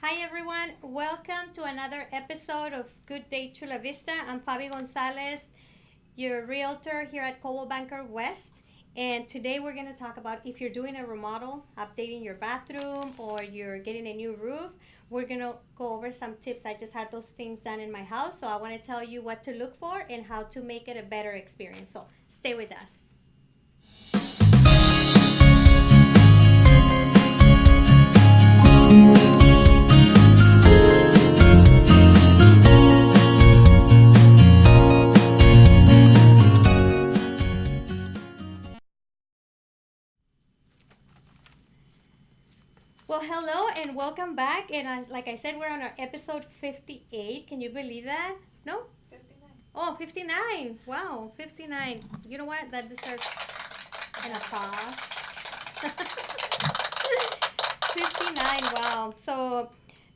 Hi everyone, welcome to another episode of Good Day Chula Vista. I'm Fabi Gonzalez, your realtor here at Coldwell Banker West. And today we're going to talk about if you're doing a remodel, updating your bathroom, or you're getting a new roof. We're going to go over some tips. I just had those things done in my house, so I want to tell you what to look for and how to make it a better experience. So stay with us. Well, hello and welcome back. And like I said, we're on our episode 58. Can you believe that? No? 59. Oh, 59. Wow, 59. You know what? That deserves an applause. 59. Wow. So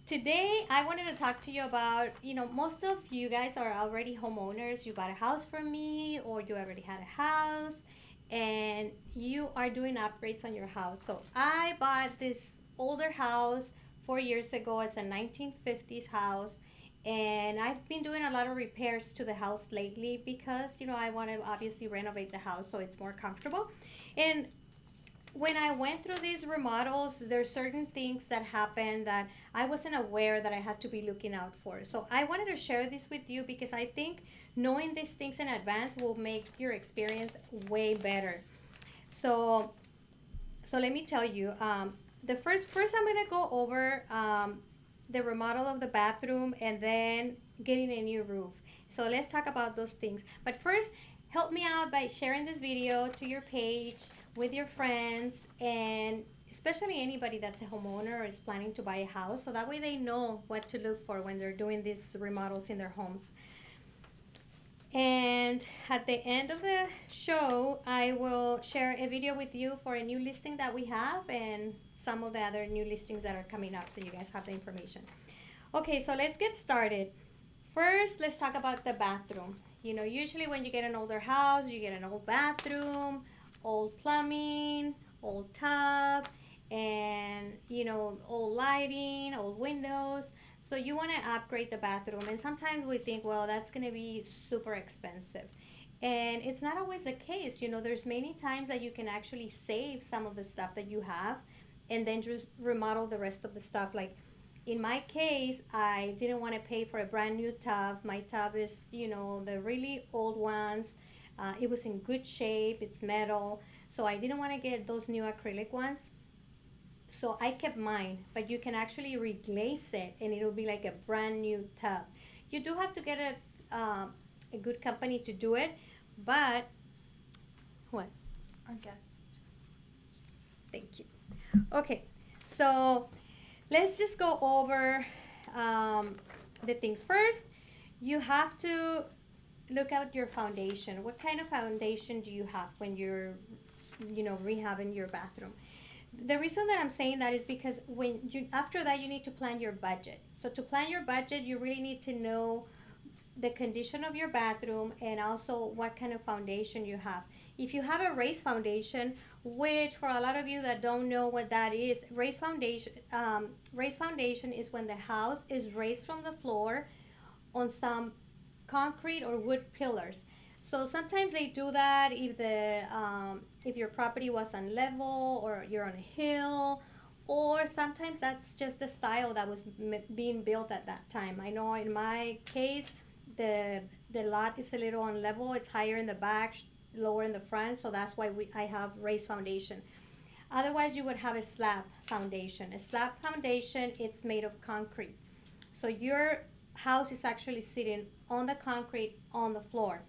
today I wanted to talk to you about, most of you guys are already homeowners. You bought a house from me or you already had a house and you are doing upgrades on your house. So I bought this older house 4 years ago. It's a 1950s house. And I've been doing a lot of repairs to the house lately because, I want to obviously renovate the house so it's more comfortable. And when I went through these remodels, there's certain things that happened that I wasn't aware that I had to be looking out for. So I wanted to share this with you because I think knowing these things in advance will make your experience way better. So, so let me tell you. The first I'm gonna go over the remodel of the bathroom and then getting a new roof. So let's talk about those things. But first, help me out by sharing this video to your page with your friends and especially anybody that's a homeowner or is planning to buy a house so that way they know what to look for when they're doing these remodels in their homes. And at the end of the show, I will share a video with you for a new listing that we have and some of the other new listings that are coming up so you guys have the information. Okay, so let's get started. First, let's talk about the bathroom. Usually when you get an older house, you get an old bathroom, old plumbing, old tub, and old lighting, old windows. So you want to upgrade the bathroom, and sometimes we think, well, that's going to be super expensive. And it's not always the case. There's many times that you can actually save some of the stuff that you have and then just remodel the rest of the stuff. Like in my case, I didn't want to pay for a brand new tub. My tub is, the really old ones. It was in good shape. It's metal. So I didn't want to get those new acrylic ones. So I kept mine, but you can actually reglaze it and it'll be like a brand new tub. You do have to get a good company to do it, but what? Our guest. Thank you. Okay, so let's just go over the things first. You have to look at your foundation. What kind of foundation do you have when you're, rehabbing your bathroom? The reason that I'm saying that is because after that you need to plan your budget. So to plan your budget, you really need to know the condition of your bathroom and also what kind of foundation you have. If you have a raised foundation, which for a lot of you that don't know what that is, raised foundation is when the house is raised from the floor on some concrete or wood pillars. So sometimes they do that if your property was on level or you're on a hill, or sometimes that's just the style that was being built at that time. I know in my case, the lot is a little on level. It's higher in the back, lower in the front, so that's why I have raised foundation. Otherwise, you would have a slab foundation. A slab foundation, it's made of concrete. So your house is actually sitting on the concrete on the floor.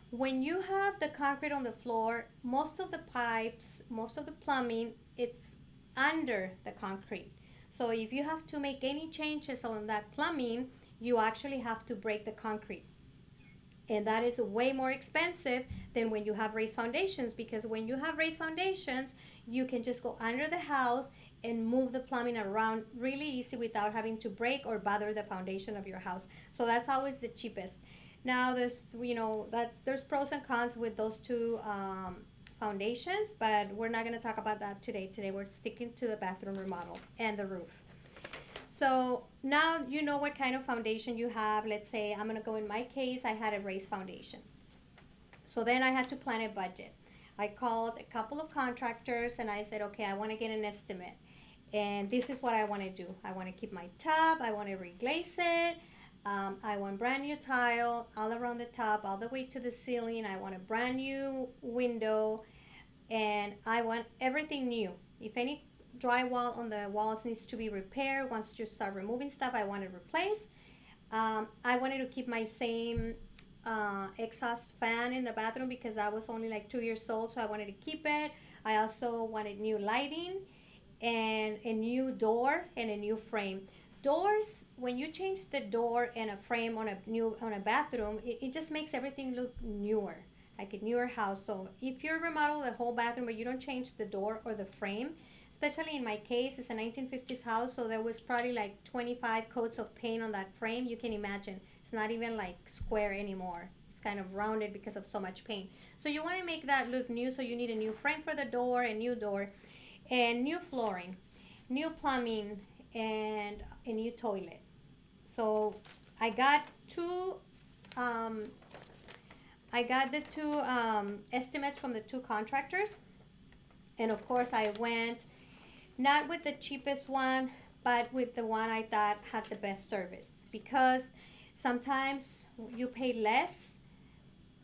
When you have the concrete on the floor, most of the pipes, most of the plumbing, it's under the concrete. So if you have to make any changes on that plumbing, you actually have to break the concrete. And that is way more expensive than when you have raised foundations, because when you have raised foundations, you can just go under the house and move the plumbing around really easy without having to break or bother the foundation of your house. So that's always the cheapest. Now there's pros and cons with those two foundations, but we're not going to talk about that today. Today we're sticking to the bathroom remodel and the roof. So now you know what kind of foundation you have. Let's say I'm gonna go in my case, I had a raised foundation. So then I had to plan a budget. I called a couple of contractors and I said, okay, I want to get an estimate. And this is what I want to do. I want to keep my tub. I want to reglaze it. I want brand new tile all around the top, all the way to the ceiling. I want a brand new window, and I want everything new. If any drywall on the walls needs to be repaired, once you start removing stuff, I want it replaced. I wanted to keep my same exhaust fan in the bathroom because I was only like 2 years old, so I wanted to keep it. I also wanted new lighting and a new door and a new frame. Doors, when you change the door and a frame on a bathroom, it just makes everything look newer, like a newer house. So if you remodel the whole bathroom but you don't change the door or the frame, especially in my case, it's a 1950s house, so there was probably like 25 coats of paint on that frame. You can imagine it's not even like square anymore. It's kind of rounded because of so much paint. So you want to make that look new, so you need a new frame for the door, a new door, and new flooring, new plumbing, and a new toilet. So I got two I got the two estimates from the two contractors, and of course I went not with the cheapest one, but with the one I thought had the best service, because sometimes you pay less,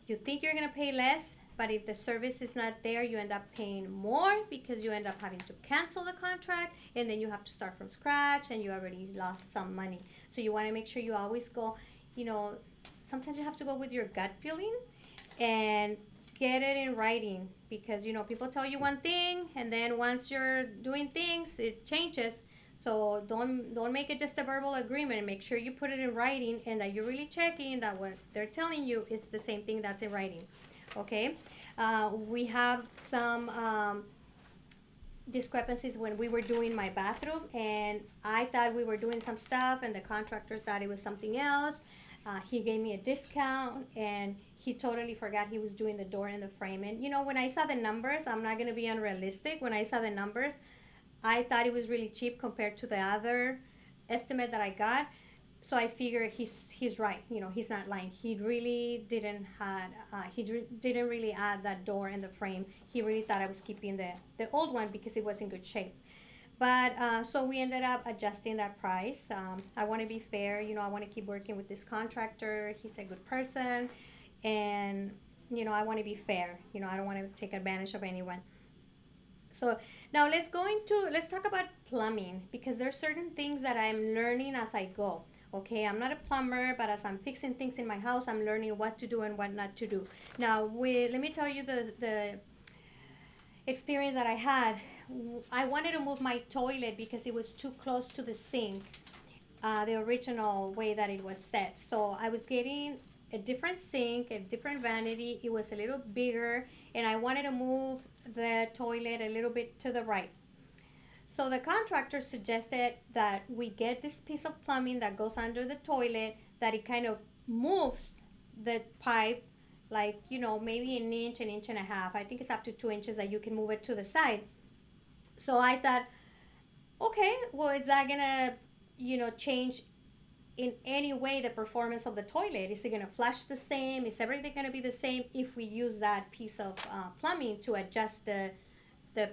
you think you're gonna pay less, but if the service is not there, you end up paying more because you end up having to cancel the contract, and then you have to start from scratch and you already lost some money. So you want to make sure you always go, sometimes you have to go with your gut feeling and get it in writing, because people tell you one thing and then once you're doing things it changes. So don't make it just a verbal agreement. Make sure you put it in writing and that you're really checking that what they're telling you is the same thing that's in writing. Okay. We have some discrepancies when we were doing my bathroom, and I thought we were doing some stuff and the contractor thought it was something else. He gave me a discount and he totally forgot he was doing the door and the frame. And when I saw the numbers, I'm not going to be unrealistic. When I saw the numbers, I thought it was really cheap compared to the other estimate that I got. So I figure he's right. He's not lying. He really didn't really add that door and the frame. He really thought I was keeping the old one because it was in good shape. But so we ended up adjusting that price. I want to be fair. I want to keep working with this contractor. He's a good person, and I want to be fair. I don't want to take advantage of anyone. So now let's talk about plumbing, because there's certain things that I'm learning as I go. Okay, I'm not a plumber, but as I'm fixing things in my house, I'm learning what to do and what not to do. Now, let me tell you the experience that I had. I wanted to move my toilet because it was too close to the sink, the original way that it was set. So I was getting a different sink, a different vanity. It was a little bigger, and I wanted to move the toilet a little bit to the right. So the contractor suggested that we get this piece of plumbing that goes under the toilet, that it kind of moves the pipe like, maybe an inch and a half. I think it's up to 2 inches that you can move it to the side. So I thought, okay, well, is that gonna, change in any way the performance of the toilet? Is it gonna flush the same? Is everything gonna be the same if we use that piece of plumbing to adjust the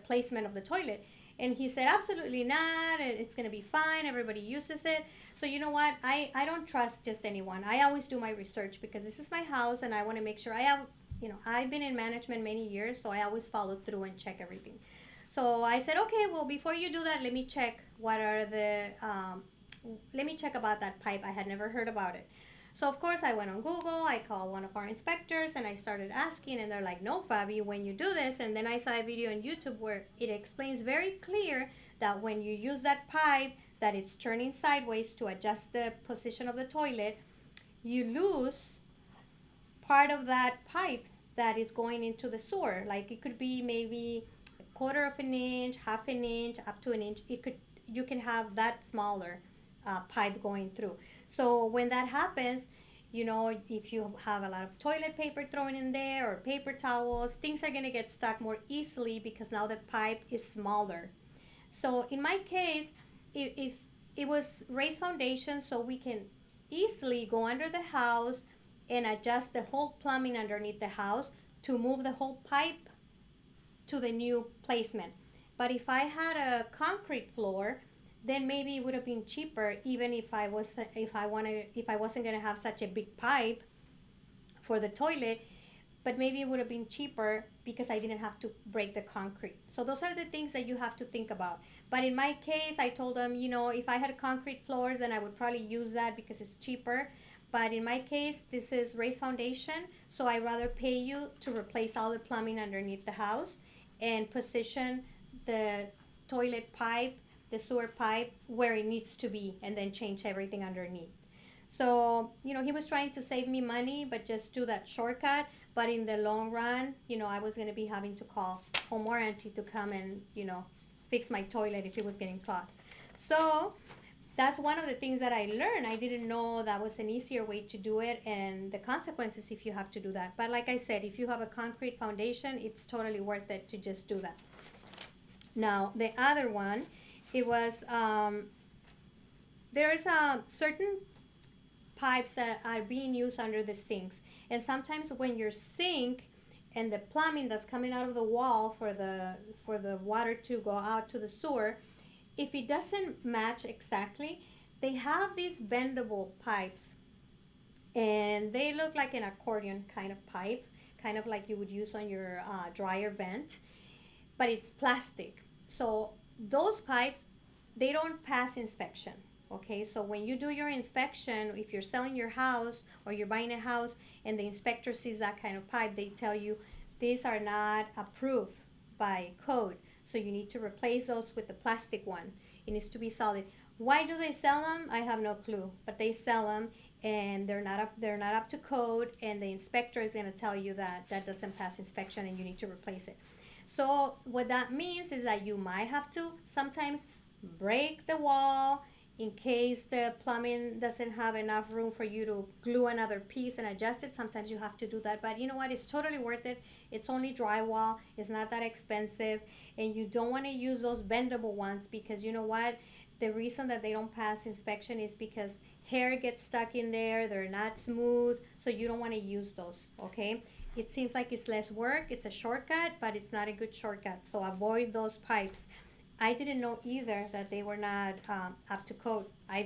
placement of the toilet? And he said, absolutely not. It's going to be fine. Everybody uses it. So you know what? I don't trust just anyone. I always do my research because this is my house and I want to make sure I've been in management many years, so I always follow through and check everything. So I said, okay, well, before you do that, let me check let me check about that pipe. I had never heard about it. So of course I went on Google, I called one of our inspectors and I started asking, and they're like, no, Fabi, when you do this. And then I saw a video on YouTube where it explains very clear that when you use that pipe, that it's turning sideways to adjust the position of the toilet, you lose part of that pipe that is going into the sewer. Like it could be maybe a quarter of an inch, half an inch, up to an inch. You can have that smaller pipe going through. So when that happens, if you have a lot of toilet paper thrown in there or paper towels, things are going to get stuck more easily because now the pipe is smaller. So in my case, if it was raised foundation, so we can easily go under the house and adjust the whole plumbing underneath the house to move the whole pipe to the new placement. But if I had a concrete floor, then maybe it would have been cheaper, even if I wasn't going to have such a big pipe for the toilet, but maybe it would have been cheaper because I didn't have to break the concrete. So those are the things that you have to think about. But in my case, I told them, if I had concrete floors, then I would probably use that because it's cheaper. But in my case, this is raised foundation, so I rather pay you to replace all the plumbing underneath the house and position the toilet pipe, the sewer pipe where it needs to be, and then change everything underneath. So, he was trying to save me money, but just do that shortcut. But in the long run, I was going to be having to call home warranty to come and, fix my toilet if it was getting clogged. So that's one of the things that I learned. I didn't know that was an easier way to do it and the consequences if you have to do that. But like I said, if you have a concrete foundation, it's totally worth it to just do that. Now, the other one, it was, there's certain pipes that are being used under the sinks. And sometimes when your sink and the plumbing that's coming out of the wall for the water to go out to the sewer, if it doesn't match exactly, they have these bendable pipes. And they look like an accordion kind of pipe, kind of like you would use on your dryer vent, but it's plastic. So those pipes, they don't pass inspection. Okay, so when you do your inspection, if you're selling your house or you're buying a house and the inspector sees that kind of pipe, they tell you these are not approved by code. So you need to replace those with the plastic one. It needs to be solid. Why do they sell them? I have no clue, but they sell them and they're not up to code, and the inspector is going to tell you that that doesn't pass inspection and you need to replace it. So what that means is that you might have to sometimes break the wall in case the plumbing doesn't have enough room for you to glue another piece and adjust it. Sometimes you have to do that, but you know what, it's totally worth it. It's only drywall, it's not that expensive, and you don't want to use those bendable ones because you know what, the reason that they don't pass inspection is because hair gets stuck in there, they're not smooth, so you don't want to use those. Okay, it seems like it's less work, it's a shortcut, but it's not a good shortcut, so avoid those pipes. I didn't know either that they were not up to code. I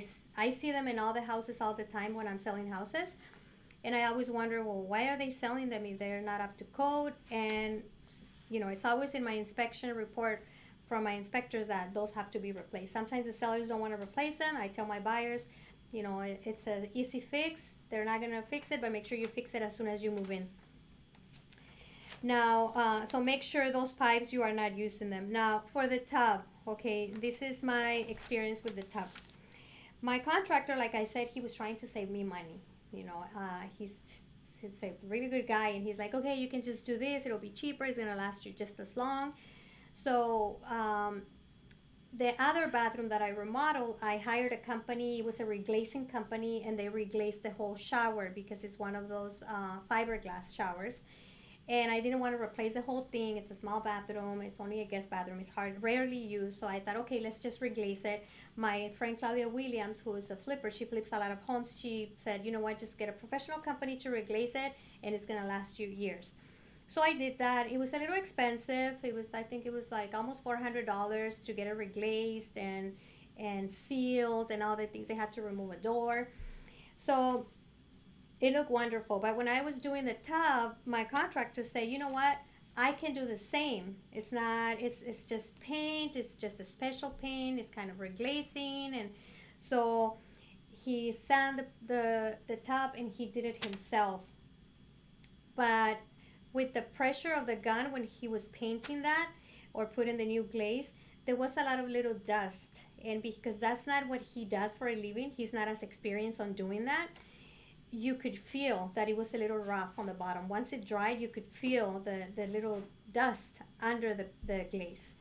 see them in all the houses all the time when I'm selling houses. And I always wonder, well, why are they selling them if they're not up to code? And, it's always in my inspection report from my inspectors that those have to be replaced. Sometimes the sellers don't want to replace them. I tell my buyers, it's an easy fix. They're not going to fix it, but make sure you fix it as soon as you move in. Now, so make sure those pipes, you are not using them. Now, for the tub, okay, this is my experience with the tub. My contractor, like I said, he was trying to save me money. He's a really good guy, and he's like, okay, you can just do this. It'll be cheaper. It's going to last you just as long. So the other bathroom that I remodeled, I hired a company. It was a reglazing company, and they reglazed the whole shower because it's one of those fiberglass showers. And I didn't want to replace the whole thing. It's a small bathroom. It's only a guest bathroom. It's rarely used. So I thought, okay, let's just reglaze it. My friend Claudia Williams, who is a flipper, she flips a lot of homes. She said, you know what, just get a professional company to reglaze it, and it's going to last you years. So I did that. It was a little expensive. I think it was like almost $400 to get it reglazed and sealed and all the things. They had to remove a door. So it looked wonderful, but when I was doing the tub, my contractor said, you know what, I can do the same. It's just paint, it's just a special paint, it's kind of reglazing, and so he sanded the tub and he did it himself. But with the pressure of the gun when he was painting that or putting the new glaze, there was a lot of little dust, and because that's not what he does for a living, he's not as experienced on doing that. You could feel that it was a little rough on the bottom. Once it dried, you could feel the little dust under the glaze.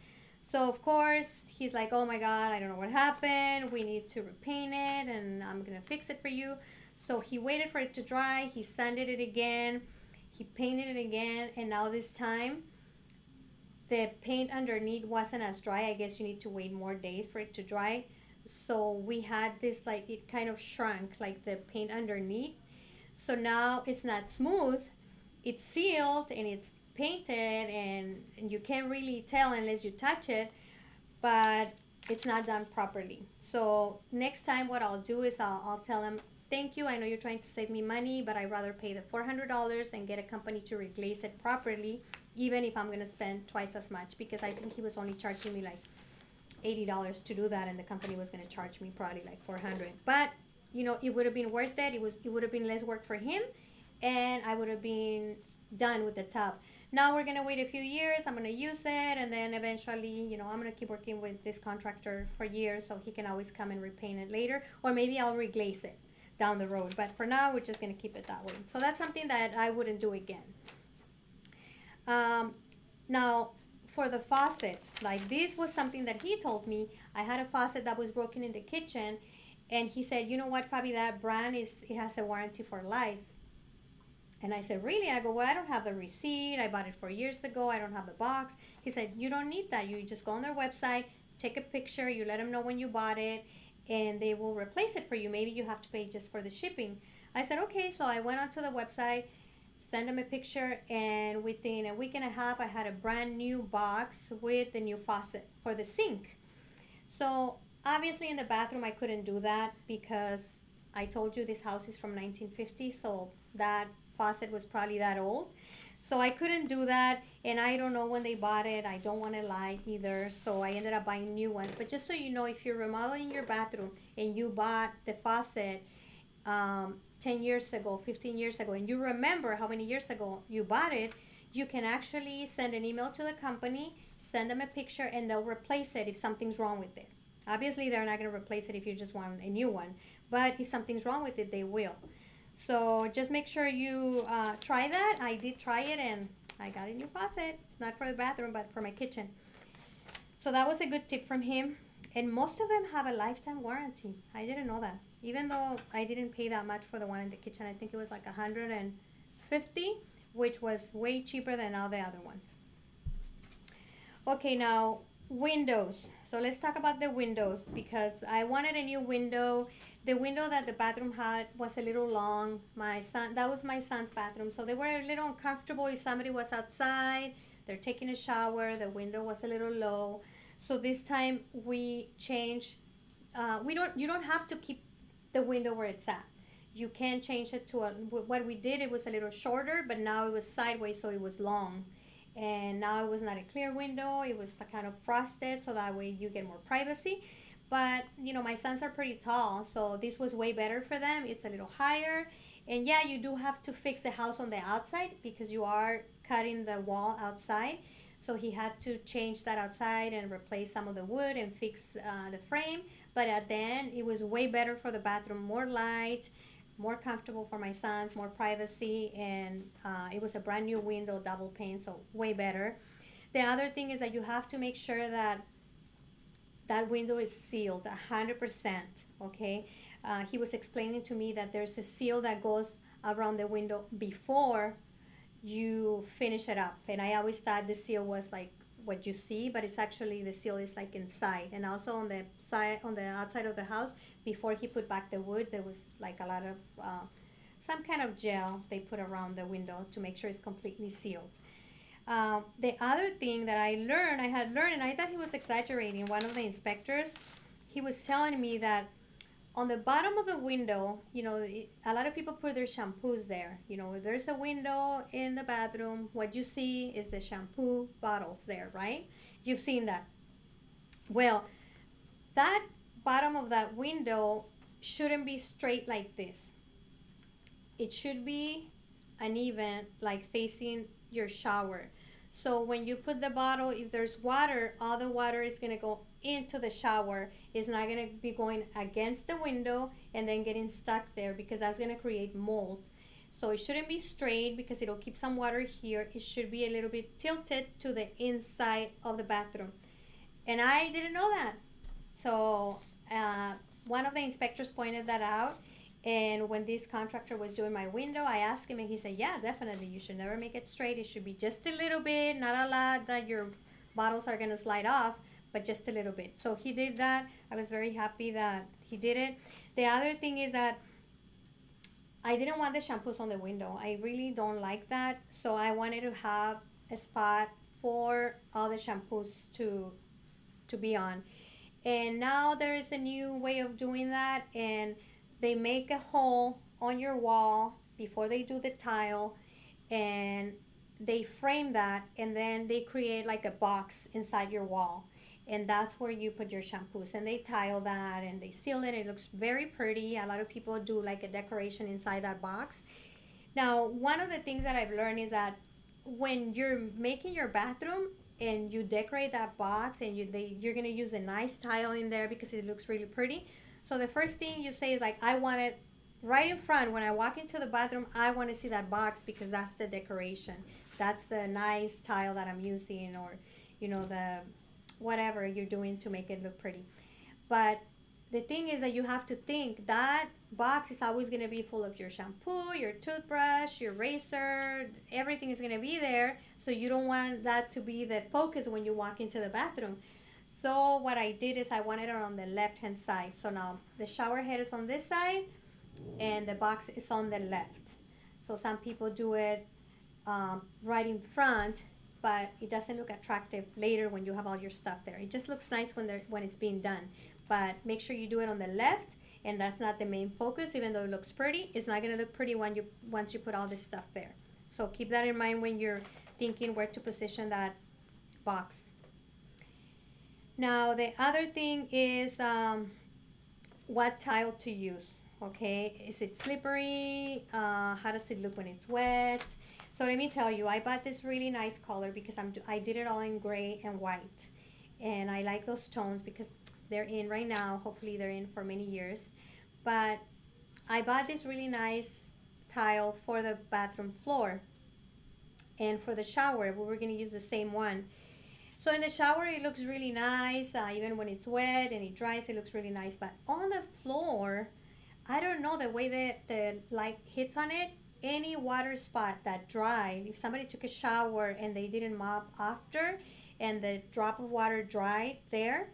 So of course he's like, oh my god, I don't know what happened, we need to repaint it and I'm gonna fix it for you. So he waited for it to dry, he sanded it again, he painted it again, and now this time the paint underneath wasn't as dry. I guess you need to wait more days for it to dry. So we had this, like, it kind of shrunk, like the paint underneath. So now it's not smooth, it's sealed and it's painted, and you can't really tell unless you touch it, but it's not done properly. So next time what I'll do is I'll tell them, thank you, I know you're trying to save me money, but I'd rather pay the $400 and get a company to reglaze it properly, even if I'm gonna spend twice as much, because I think he was only charging me like $80 to do that, and the company was going to charge me probably like 400. But it would have been worth it. It would have been less work for him, and I would have been done with the tub. Now we're going to wait a few years. I'm going to use it, and then eventually, I'm going to keep working with this contractor for years, so he can always come and repaint it later, or maybe I'll reglaze it down the road. But for now, we're just going to keep it that way. So that's something that I wouldn't do again. Now, for the faucets, like, this was something that he told me. I had a faucet that was broken in the kitchen, and he said, you know what, Fabi, that brand it has a warranty for life. And I said, really? I go, well, I don't have the receipt. I bought it 4 years ago. I don't have the box. He said, you don't need that. You just go on their website, take a picture, you let them know when you bought it, and they will replace it for you. Maybe you have to pay just for the shipping. I said, okay. So I went onto the website, send them a picture, and within a week and a half, I had a brand new box with the new faucet for the sink. So obviously in the bathroom, I couldn't do that because I told you this house is from 1950, so that faucet was probably that old. So I couldn't do that, and I don't know when they bought it. I don't want to lie either, so I ended up buying new ones. But just so you know, if you're remodeling your bathroom and you bought the faucet 10 years ago, 15 years ago, and you remember how many years ago you bought it, you can actually send an email to the company, send them a picture, and they'll replace it if something's wrong with it. Obviously, they're not going to replace it if you just want a new one, but if something's wrong with it, they will. So just make sure you try that. I did try it, and I got a new faucet, not for the bathroom, but for my kitchen. So that was a good tip from him. And most of them have a lifetime warranty. I didn't know that. Even though I didn't pay that much for the one in the kitchen, I think it was like 150, which was way cheaper than all the other ones. Okay, now windows. So let's talk about the windows, because I wanted a new window. The window that the bathroom had was a little long. That was my son's bathroom, so they were a little uncomfortable if somebody was outside, they're taking a shower, the window was a little low. So this time we changed. You don't have to keep the window where it's at. You can change it to what we did. It was a little shorter, but now it was sideways, so it was long. And now it was not a clear window. It was kind of frosted, so that way you get more privacy. But my sons are pretty tall, so this was way better for them. It's a little higher, and yeah, you do have to fix the house on the outside because you are cutting the wall outside. So he had to change that outside and replace some of the wood and fix the frame. But at the end, it was way better for the bathroom, more light, more comfortable for my sons, more privacy, and it was a brand new window, double pane, so way better. The other thing is that you have to make sure that that window is sealed 100%, okay? He was explaining to me that there's a seal that goes around the window before you finish it up. And I always thought the seal was like what you see, but it's actually, the seal is like inside. And also on the side, on the outside of the house, before he put back the wood, there was like a lot of some kind of gel they put around the window to make sure it's completely sealed. The other thing that I had learned, and I thought he was exaggerating, one of the inspectors, he was telling me that on the bottom of the window, a lot of people put their shampoos there. If there's a window in the bathroom, what you see is the shampoo bottles there, right? You've seen that. Well, that bottom of that window shouldn't be straight like this. It should be uneven, like facing your shower. So when you put the bottle, if there's water, all the water is going to go into the shower. It's not going to be going against the window and then getting stuck there, because that's going to create mold. So it shouldn't be straight because it'll keep some water here. It should be a little bit tilted to the inside of the bathroom. And I didn't know that. So one of the inspectors pointed that out. And when this contractor was doing my window, I asked him, and he said, yeah, definitely, you should never make it straight. It should be just a little bit, not a lot that your bottles are going to slide off, but just a little bit. So he did that. I was very happy that he did it. The other thing is that I didn't want the shampoos on the window. I really don't like that. So I wanted to have a spot for all the shampoos to be on. And now there is a new way of doing that, and they make a hole on your wall before they do the tile, and they frame that, and then they create like a box inside your wall, and that's where you put your shampoos, and they tile that and they seal it. It looks very pretty. A lot of people do like a decoration inside that box. Now, one of the things that I've learned is that when you're making your bathroom and you decorate that box, and you're gonna use a nice tile in there because it looks really pretty. So the first thing you say is like, I want it right in front. When I walk into the bathroom, I want to see that box because that's the decoration. That's the nice tile that I'm using, or the whatever you're doing to make it look pretty. But the thing is that you have to think that box is always going to be full of your shampoo, your toothbrush, your razor. Everything is going to be there, so you don't want that to be the focus when you walk into the bathroom. So what I did is I wanted it on the left hand side. So now the shower head is on this side and the box is on the left. So some people do it right in front, but it doesn't look attractive later when you have all your stuff there. It just looks nice when it's being done. But make sure you do it on the left, and that's not the main focus. Even though it looks pretty, it's not going to look pretty once you put all this stuff there. So keep that in mind when you're thinking where to position that box. Now the other thing is what tile to use. Okay, is it slippery? How does it look when it's wet? So let me tell you, I bought this really nice color because I did it all in gray and white, and I like those tones because they're in right now. Hopefully they're in for many years. But I bought this really nice tile for the bathroom floor, and for the shower we were going to use the same one. So in the shower it looks really nice, even when it's wet and it dries, it looks really nice. But on the floor, I don't know, the way that the light hits on it, any water spot that dried, if somebody took a shower and they didn't mop after, and the drop of water dried there,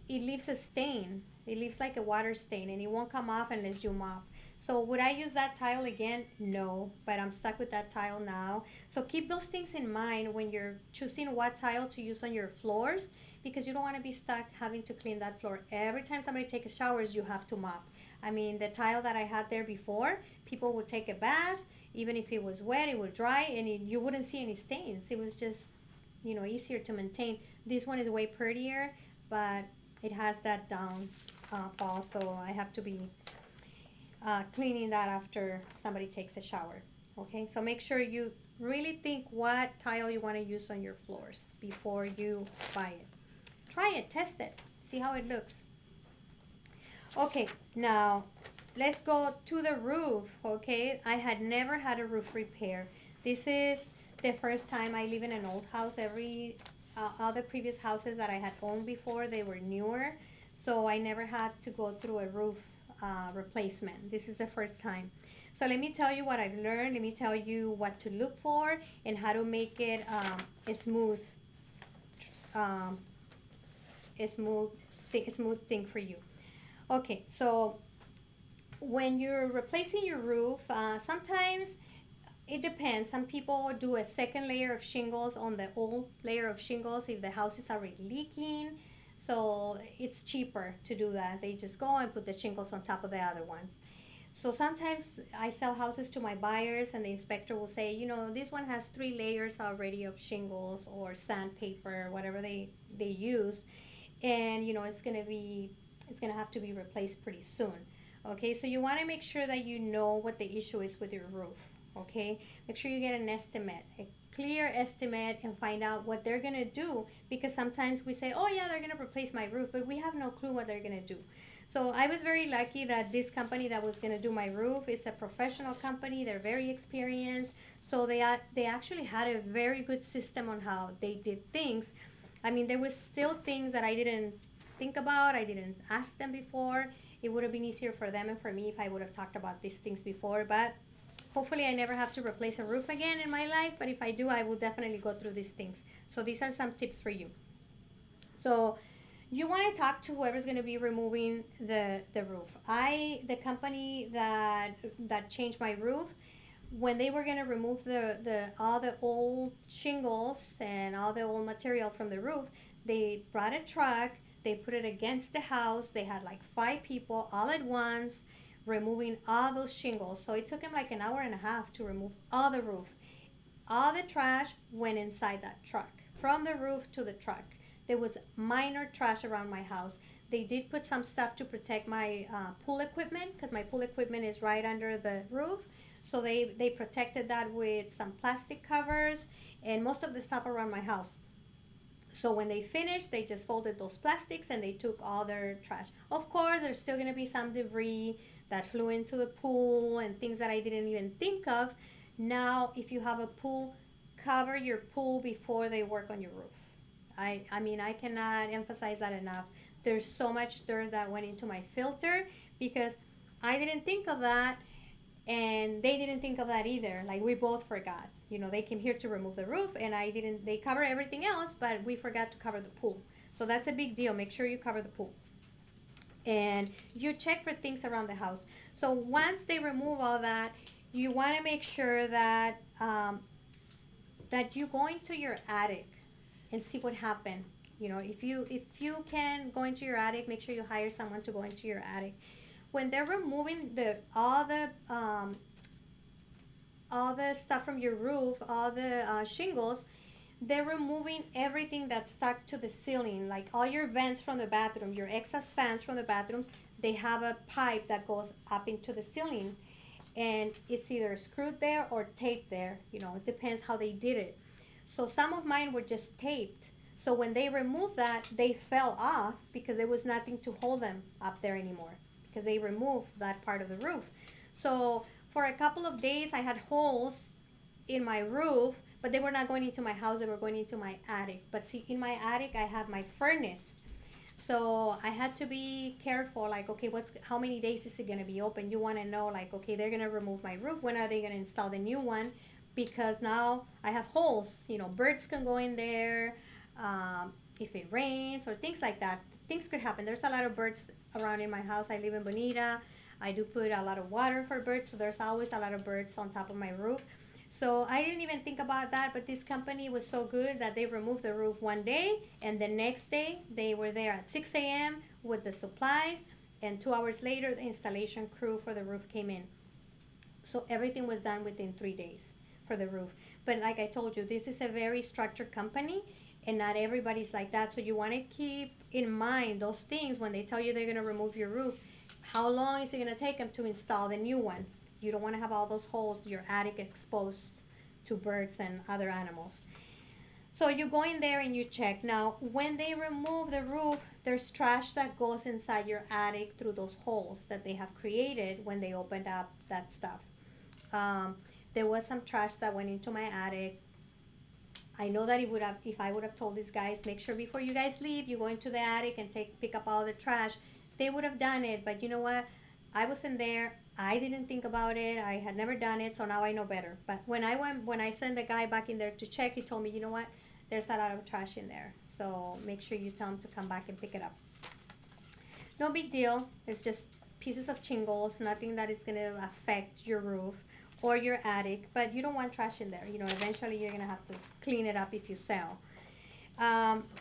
it leaves a stain. It leaves like a water stain, and it won't come off unless you mop. So would I use that tile again? No, but I'm stuck with that tile now. So keep those things in mind when you're choosing what tile to use on your floors, because you don't want to be stuck having to clean that floor. Every time somebody takes showers, you have to mop. I mean, the tile that I had there before, people would take a bath, even if it was wet, it would dry, and you wouldn't see any stains. It was just, easier to maintain. This one is way prettier, but it has that downfall, so I have to be cleaning that after somebody takes a shower. Okay, so make sure you really think what tile you want to use on your floors before you buy it. Try it, test it, see how it looks. Okay, now let's go to the roof. Okay, I had never had a roof repair. This is the first time I live in an old house. All the previous houses that I had owned before, they were newer, so I never had to go through a roof replacement. This is the first time. So let me tell you what I've learned. Let me tell you what to look for and how to make it a smooth thing for you. Okay, so when you're replacing your roof, sometimes it depends. Some people do a second layer of shingles on the old layer of shingles if the house is already leaking. So it's cheaper to do that. They just go and put the shingles on top of the other ones. So sometimes I sell houses to my buyers, and the inspector will say, this one has 3 layers already of shingles or sandpaper, whatever they use, and it's gonna have to be replaced pretty soon. Okay, so you want to make sure that you know what the issue is with your roof. Okay, make sure you get an estimate, a clear estimate, and find out what they're gonna do, because sometimes we say, oh yeah, they're gonna replace my roof, but we have no clue what they're gonna do. So I was very lucky that this company that was gonna do my roof is a professional company. They're very experienced, so they actually had a very good system on how they did things. I mean, there was still things that I didn't think about, I didn't ask them before. It would have been easier for them and for me if I would have talked about these things before, but hopefully I never have to replace a roof again in my life, but if I do, I will definitely go through these things. So these are some tips for you. So You want to talk to whoever's going to be removing the roof. The company that changed my roof, when they were going to remove the all the old shingles and all the old material from the roof, they brought a truck, they put it against the house. They had like 5 people all at once removing all those shingles. So it took them like an hour and a half to remove all the roof. All the trash went inside that truck, from the roof to the truck. There was minor trash around my house. They did put some stuff to protect my pool equipment, because my pool equipment is right under the roof. So they protected that with some plastic covers and most of the stuff around my house. So when they finished, they just folded those plastics and they took all their trash. Of course, there's still going to be some debris that flew into the pool and things that I didn't even think of. Now, if you have a pool, cover your pool before they work on your roof. I mean, I cannot emphasize that enough. There's so much dirt that went into my filter because I didn't think of that and they didn't think of that either. Like, we both forgot. You know, they came here to remove the roof and I didn't, they cover everything else, but we forgot to cover the pool. So that's a big deal. Make sure you cover the pool. And you check for things around the house. So once they remove all that, you want to make sure that that you go into your attic and see what happened. You know, if you can go into your attic, make sure you hire someone to go into your attic. When they're removing all the stuff from your roof, all the shingles, they're removing everything that's stuck to the ceiling, like all your vents from the bathroom, your exhaust fans from the bathrooms. They have a pipe that goes up into the ceiling, and it's either screwed there or taped there. You know, it depends how they did it. So some of mine were just taped. So when they removed that, they fell off because there was nothing to hold them up there anymore because they removed that part of the roof. So for a couple of days, I had holes in my roof, but they were not going into my house, they were going into my attic. But see, in my attic, I have my furnace. So I had to be careful, like, okay, how many days is it going to be open? You want to know, like, okay, they're going to remove my roof. When are they going to install the new one? Because now I have holes. You know, birds can go in there. If it rains or things like that, things could happen. There's a lot of birds around in my house. I live in Bonita. I do put a lot of water for birds, so there's always a lot of birds on top of my roof. So I didn't even think about that, but this company was so good that they removed the roof one day, and the next day they were there at 6 a.m. with the supplies, and 2 hours later the installation crew for the roof came in. So everything was done within 3 days for the roof. But like I told you, this is a very structured company, and not everybody's like that. So you want to keep in mind those things when they tell you they're going to remove your roof. How long is it going to take them to install the new one? You don't want to have all those holes, your attic exposed to birds and other animals. So you go in there and you check. Now, when they remove the roof, there's trash that goes inside your attic through those holes that they have created when they opened up that stuff. There was some trash that went into my attic. I know that if I would have told these guys, make sure before you guys leave, you go into the attic and pick up all the trash, they would have done it. But you know what? I was in there. I didn't think about it. I had never done it, so now I know better. But when I sent the guy back in there to check, he told me, you know what? There's a lot of trash in there. So make sure you tell him to come back and pick it up. No big deal. It's just pieces of shingles, nothing that is going to affect your roof or your attic, but you don't want trash in there. You know, eventually you're going to have to clean it up if you sell.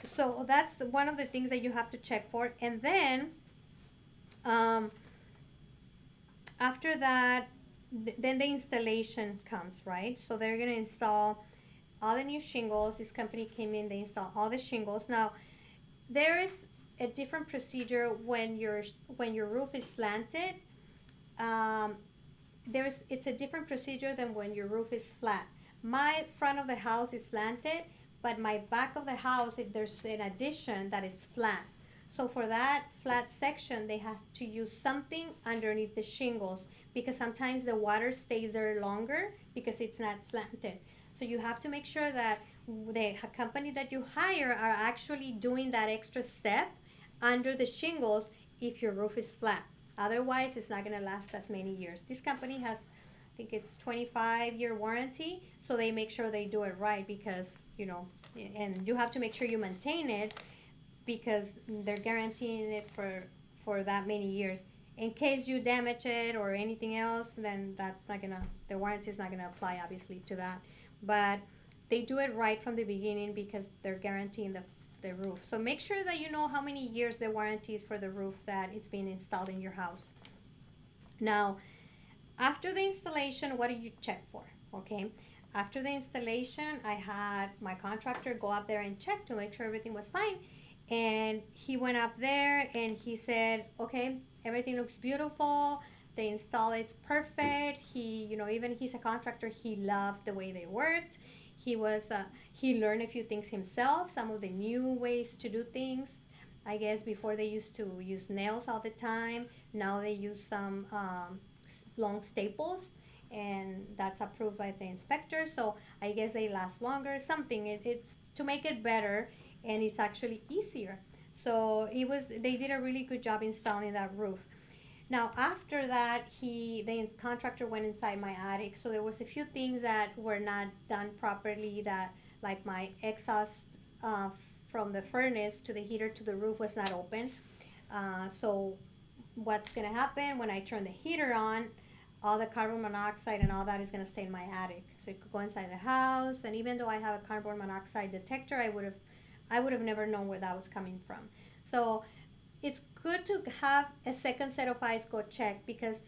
So that's one of the things that you have to check for. And then after that, then the installation comes, right? So they're going to install all the new shingles. This company came in, they installed all the shingles. Now, there is a different procedure when your roof is slanted. It's a different procedure than when your roof is flat. My front of the house is slanted, but my back of the house, there's an addition that is flat. So for that flat section, they have to use something underneath the shingles because sometimes the water stays there longer because it's not slanted. So you have to make sure that the company that you hire are actually doing that extra step under the shingles if your roof is flat. Otherwise, it's not going to last as many years. This company has, I think it's 25-year warranty, so they make sure they do it right because, you know, and you have to make sure you maintain it. because they're guaranteeing it for that many years. In case you damage it or anything else, then that's not gonna the warranty is not gonna apply obviously to that. But they do it right from the beginning because they're guaranteeing the roof. So make sure that you know how many years the warranty is for the roof that it's being installed in your house. Now, after the installation, what do you check for? Okay. After the installation, I had my contractor go up there and check to make sure everything was fine. And he went up there and he said, okay, everything looks beautiful. The install is perfect. He, even he's a contractor, he loved the way they worked. He learned a few things himself, some of the new ways to do things. I guess before they used to use nails all the time. Now they use some long staples, and that's approved by the inspector. So I guess they last longer. Something it's to make it better, and it's actually easier. So they did a really good job installing that roof. Now after that, the contractor went inside my attic. So there was a few things that were not done properly. That like my exhaust from the furnace to the heater to the roof was not open. So what's gonna happen when I turn the heater on? All the carbon monoxide and all that is gonna stay in my attic. So it could go inside the house. And even though I have a carbon monoxide detector, I would have never known where that was coming from. So it's good to have a second set of eyes go check because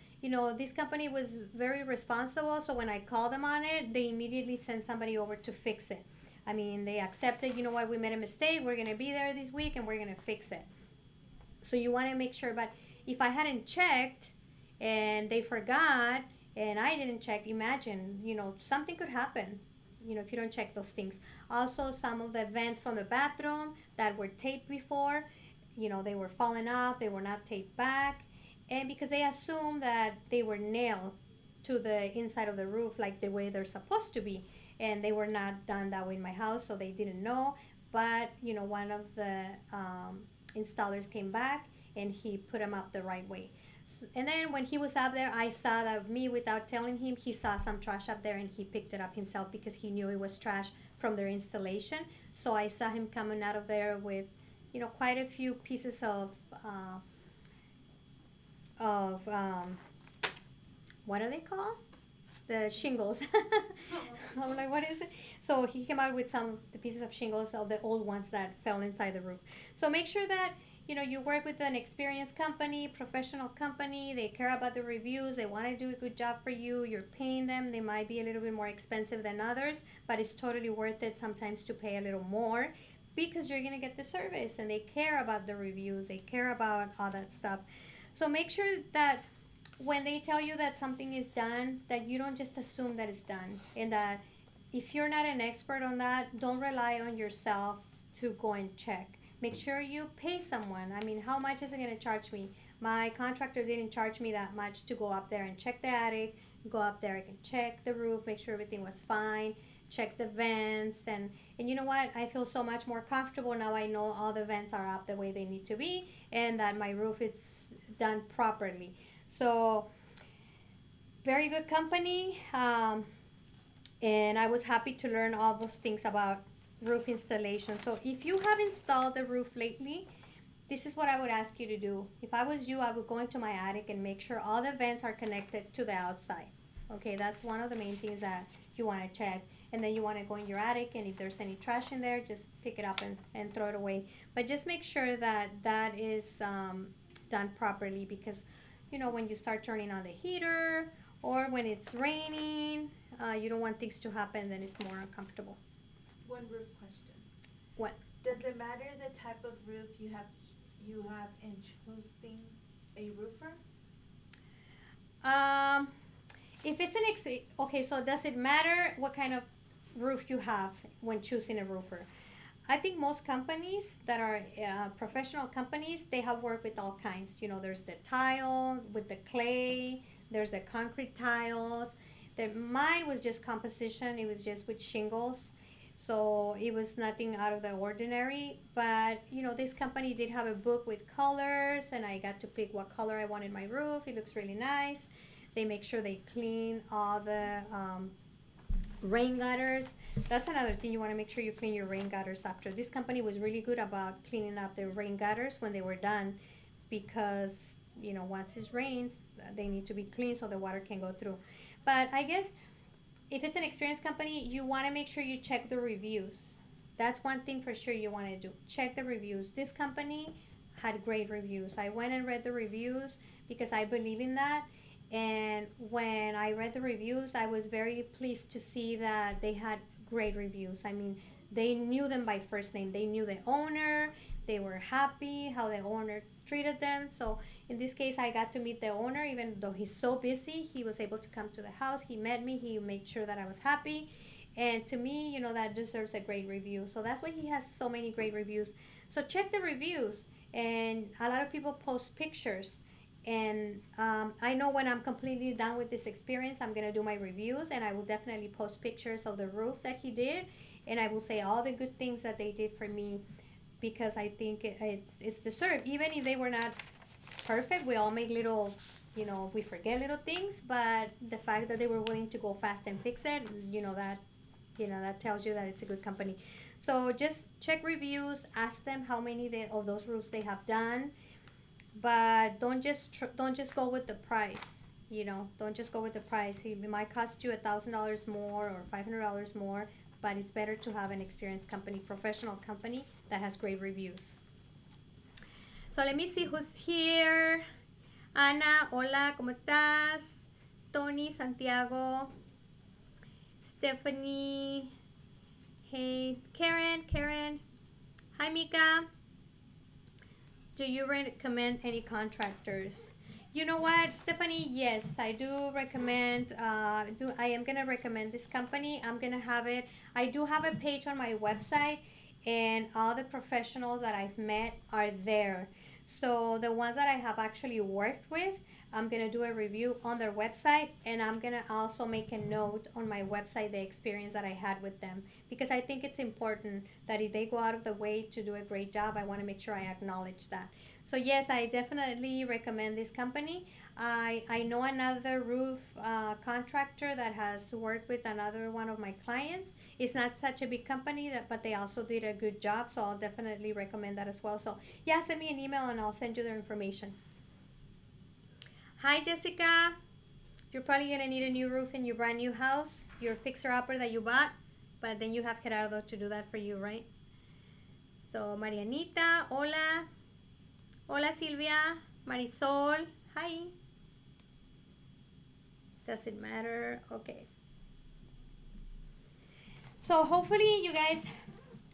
this company was very responsible. So when I called them on it, they immediately sent somebody over to fix it. I mean, they accepted, what, we made a mistake, we're gonna be there this week and we're gonna fix it. So you want to make sure. But if I hadn't checked and they forgot and I didn't check, imagine, something could happen, if you don't check those things. Also, some of the vents from the bathroom that were taped before, they were falling off, they were not taped back. And because they assumed that they were nailed to the inside of the roof like the way they're supposed to be. And they were not done that way in my house, so they didn't know. But, one of the installers came back and he put them up the right way. And then when he was up there, I saw that without telling him, he saw some trash up there and he picked it up himself because he knew it was trash from their installation. So I saw him coming out of there with, quite a few pieces of what are they called? The shingles. I'm like, what is it? So he came out with some of the pieces of shingles of the old ones that fell inside the roof. So make sure that you work with an experienced company, professional company. They care about the reviews. They want to do a good job for you. You're paying them. They might be a little bit more expensive than others, but it's totally worth it sometimes to pay a little more because you're going to get the service and they care about the reviews. They care about all that stuff. So make sure that when they tell you that something is done, that you don't just assume that it's done. And that if you're not an expert on that, don't rely on yourself to go and check. Make sure you pay someone. I mean, how much is it going to charge me? My contractor didn't charge me that much to go up there and check the attic, go up there, I can check the roof, make sure everything was fine, check the vents, and you know what? I feel so much more comfortable now. I know all the vents are up the way they need to be and that my roof is done properly. So, very good company, and I was happy to learn all those things about roof installation. So if you have installed the roof lately, this is what I would ask you to do. If I was you, I would go into my attic and make sure all the vents are connected to the outside. Okay, that's one of the main things that you want to check. And then you want to go in your attic, and if there's any trash in there, just pick it up and throw it away. But just make sure that that is done properly because, when you start turning on the heater or when it's raining, you don't want things to happen, then it's more uncomfortable. One roof question. What? Does it matter the type of roof you have in choosing a roofer? If it's okay, so does it matter what kind of roof you have when choosing a roofer? I think most companies that are professional companies, they have worked with all kinds. There's the tile with the clay, there's the concrete tiles. Mine was just composition. It was just with shingles. So it was nothing out of the ordinary. But, this company did have a book with colors, and I got to pick what color I wanted my roof. It looks really nice. They make sure they clean all the Rain gutters. That's another thing. You want to make sure you clean your rain gutters after. This company was really good about cleaning up the rain gutters when they were done, because once it rains, they need to be clean so the water can go through. But I guess if it's an experienced company, you want to make sure you check the reviews. That's one thing for sure you want to do. Check the reviews. This company had great reviews. I went and read the reviews because I believe in that. And when I read the reviews, I was very pleased to see that they had great reviews. I mean, they knew them by first name. They knew the owner. They were happy how the owner treated them. So in this case, I got to meet the owner. Even though he's so busy, he was able to come to the house. He met me. He made sure that I was happy. And to me, that deserves a great review. So that's why he has so many great reviews. So check the reviews. And a lot of people post pictures. And I know when I'm completely done with this experience, I'm going to do my reviews, and I will definitely post pictures of the roof that he did. And I will say all the good things that they did for me, because I think it's deserved. Even if they were not perfect, we all make little, we forget little things, but the fact that they were willing to go fast and fix it, that tells you that it's a good company. So just check reviews, ask them how many of those roofs they have done, but don't just go with the price. Don't just go with the price. It might cost you $1,000 more or $500 more, but it's better to have an experienced company, professional company that has great reviews. So let me see who's here. Ana, hola, ¿cómo estás? Tony, Santiago, Stephanie, hey, Karen, hi, Mika. Do you recommend any contractors? You know what, Stephanie? Yes, I do recommend. I am gonna recommend this company. I'm gonna have it. I do have a page on my website, and all the professionals that I've met are there. So the ones that I have actually worked with, I'm gonna do a review on their website, and I'm gonna also make a note on my website the experience that I had with them, because I think it's important that if they go out of the way to do a great job, I want to make sure I acknowledge that. So yes, I definitely recommend this company. I know another roof contractor that has worked with another one of my clients. It's not such a big company, but they also did a good job, so I'll definitely recommend that as well. So yeah, send me an email and I'll send you their information. Hi, Jessica. You're probably gonna need a new roof in your brand new house, your fixer-upper that you bought, but then you have Gerardo to do that for you, right? So Marianita, hola. Hola, Silvia. Marisol, hi. Does it matter? Okay. So hopefully you guys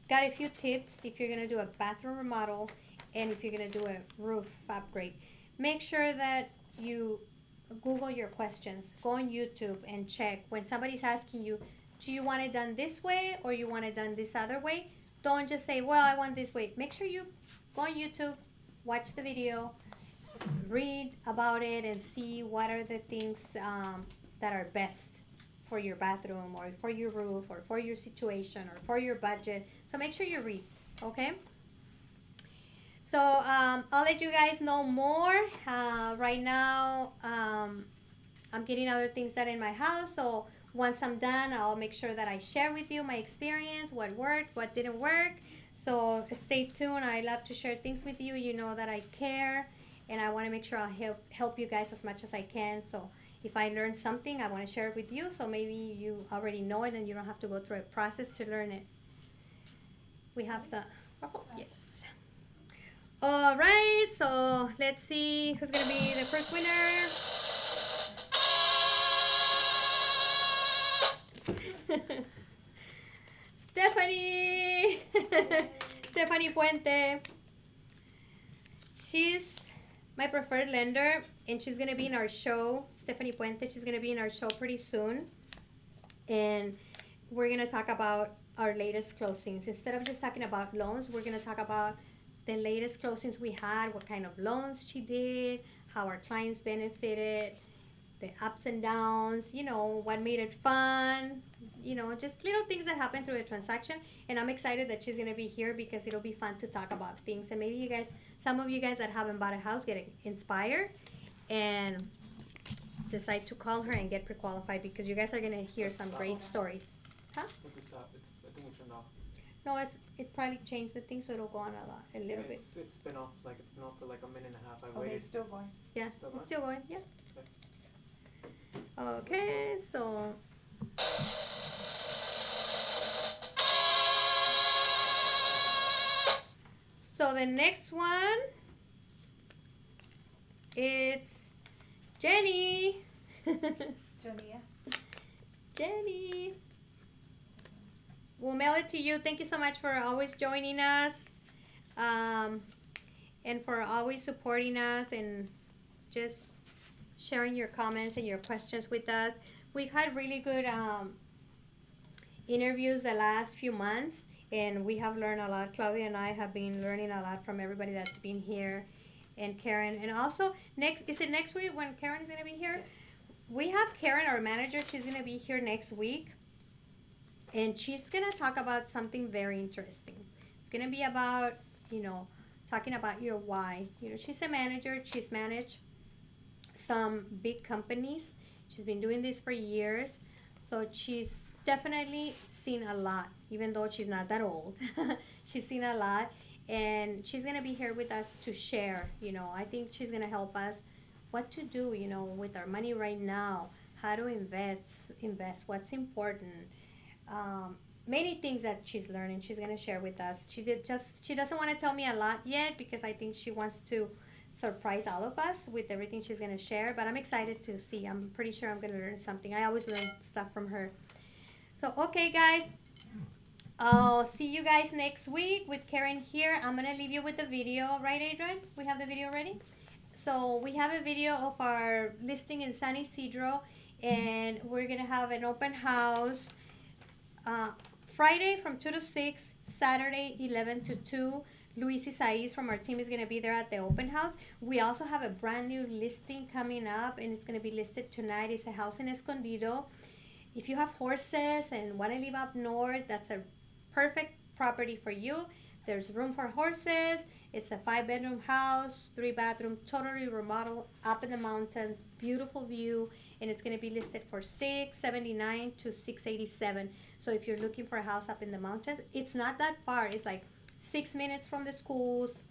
got a few tips if you're gonna do a bathroom remodel and if you're gonna do a roof upgrade. Make sure that you Google your questions. Go on YouTube and check. When somebody's asking you, do you want it done this way or you want it done this other way? Don't just say, well, I want this way. Make sure you go on YouTube, watch the video, read about it, and see what are the things that are best for your bathroom or for your roof or for your situation or for your budget. So make sure you read, okay? So I'll let you guys know more. Right now, I'm getting other things done in my house. So once I'm done, I'll make sure that I share with you my experience, what worked, what didn't work. So stay tuned. I love to share things with you. You know that I care, and I want to make sure I'll help you guys as much as I can. So if I learn something, I want to share it with you. So maybe you already know it and you don't have to go through a process to learn it. We have the ruffle. Yes. All right. So let's see who's going to be the first winner. Stephanie! Stephanie Puente. She's my preferred lender, and she's going to be in our show. Stephanie Puente, she's going to be in our show pretty soon. And we're going to talk about our latest closings. Instead of just talking about loans, we're going to talk about the latest closings we had, what kind of loans she did, how our clients benefited, the ups and downs, what made it fun, just little things that happen through a transaction. And I'm excited that she's going to be here because it'll be fun to talk about things. And maybe some of you guys that haven't bought a house get inspired and decide to call her and get pre-qualified because you guys are gonna hear some great stories. Huh? With the stop, I think it turned off. No, it probably changed the thing so it'll go on a little bit. It's been off, it's been off for like a minute and a half. I Okay, waited. it's still going. Yeah, Still it's going? still going. Yeah. Okay, so. So the next one, it's Jenny. Jenny, yes. Jenny. We'll mail it to you. Thank you so much for always joining us, and for always supporting us and just sharing your comments and your questions with us. We've had really good interviews the last few months, and we have learned a lot. Claudia and I have been learning a lot from everybody that's been here, and Karen. And also, is it next week when Karen's going to be here? Yes. We have Karen, our manager. She's going to be here next week, and she's going to talk about something very interesting. It's going to be about, talking about your why. She's a manager. She's managed some big companies. She's been doing this for years, so she's definitely seen a lot, even though she's not that old. She's seen a lot, and she's gonna be here with us to share. I think she's gonna help us what to do, with our money right now, how to invest, what's important. Many things that she's learning, she's gonna share with us. She doesn't want to tell me a lot yet because I think she wants to surprise all of us with everything she's going to share, but I'm excited to see. I'm pretty sure I'm going to learn something. I always learn stuff from her. So, okay, guys, I'll see you guys next week with Karen here. I'm going to leave you with the video, right, Adrian? We have the video ready? So we have a video of our listing in San Isidro, and we're going to have an open house Friday from 2 to 6, Saturday 11 to 2. Luis Isaiz from our team is going to be there at the open house. We also have a brand new listing coming up, and it's going to be listed tonight. It's a house in Escondido. If you have horses and want to live up north, that's a perfect property for you. There's room for horses. It's a 5-bedroom house, 3-bathroom, totally remodeled, up in the mountains, beautiful view, and it's going to be listed for $679 to $687. So if you're looking for a house up in the mountains, it's not that far. It's like 6 minutes from the schools,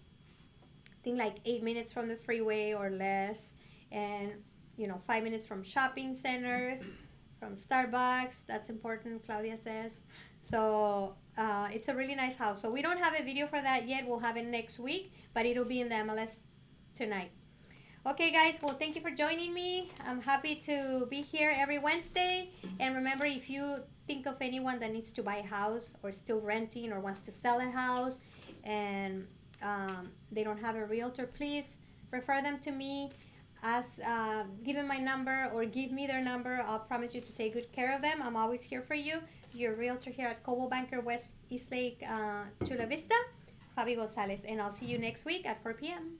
I think like 8 minutes from the freeway or less, and 5 minutes from shopping centers, from Starbucks. That's important, Claudia says. So it's a really nice house. So we don't have a video for that yet. We'll have it next week, but it'll be in the MLS tonight. Okay, guys, well, thank you for joining me. I'm happy to be here every Wednesday. And remember, if you think of anyone that needs to buy a house or still renting or wants to sell a house and they don't have a realtor, please refer them to me. Give them my number or give me their number. I'll promise you to take good care of them. I'm always here for you. Your realtor here at Cobo Banker, West Eastlake, Chula Vista, Fabi Gonzalez. And I'll see you next week at 4 p.m.